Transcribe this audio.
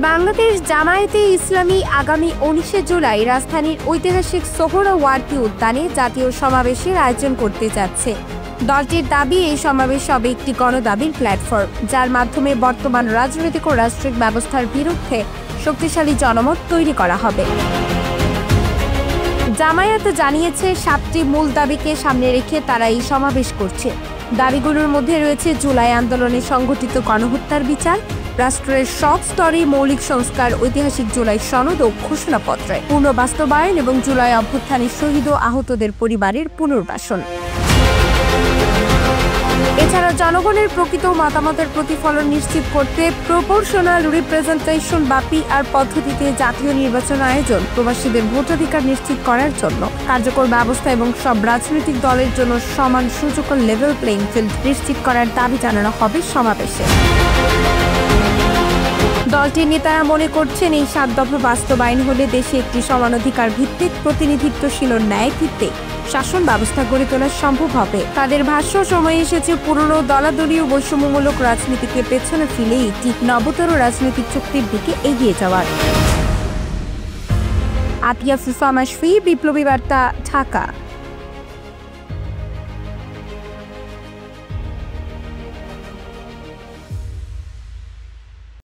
বাংলাদেশ জামায়াতে ইসলামী আগামী 19 জুলাই রাজধানীর ঐতিহাসিক সোহরাওয়ার্দী উদ্যানে জাতীয় সমাবেশের আয়োজন করতে যাচ্ছে। দলটির দাবি, এই সমাবেশ হবে একটি গণদাবির প্ল্যাটফর্ম, যার মাধ্যমে বর্তমান রাজনৈতিক ও রাষ্ট্রিক ব্যবস্থার বিরুদ্ধে শক্তিশালী জনমত তৈরি করা হবে। জামায়াত জানিয়েছে 7টি মূল দাবিকে সামনে রেখে তারা এই সমাবেশ করছে। দাবিগুলোর মধ্যে রয়েছে জুলাই আন্দোলনে সংঘটিত গণহত্যার বিচার, রাষ্ট্রের সব স্তরে মৌলিক সংস্কার, ঐতিহাসিক জুলাই সনদ ও ঘোষণাপত্রে পূর্ণ বাস্তবায়ন এবং জুলাই অভ্যুত্থানের শহীদ ও আহতদের পরিবারের পুনর্বাসন। এছাড়া জনগণের প্রকৃত মতামতের প্রতিফলন নিশ্চিত করতে প্রপোর্শনাল রিপ্রেজেন্টেশন বা পিআর পদ্ধতিতে জাতীয় নির্বাচন আয়োজন, প্রবাসীদের ভোটাধিকার নিশ্চিত করার জন্য কার্যকর ব্যবস্থা এবং সব রাজনৈতিক দলের জন্য সমান সুযোগ ও লেভেল প্লেইং ফিল্ড নিশ্চিত করার দাবি জানানো হবে সমাবেশে। দলটির নেতারা মনে করছেন, এই 7 দফা বাস্তবায়ন হলে দেশে একটি সমানাধিকার ভিত্তিক প্রতিনিধিত্বশীল ও ন্যায় ভিত্তিক শাসন ব্যবস্থা গড়ে তোলা সম্ভব হবে। তাদের ভাষ্য, সময় এসেছে পুরনো দলাদলীয় বৈষম্যমূলক রাজনীতিকে পেছনে ফেলে একটি নবতর রাজনৈতিক চুক্তির দিকে এগিয়ে যাওয়ার। আতিয়া ফিফা মাশফি, বিপ্লবী বার্তা, ঢাকা।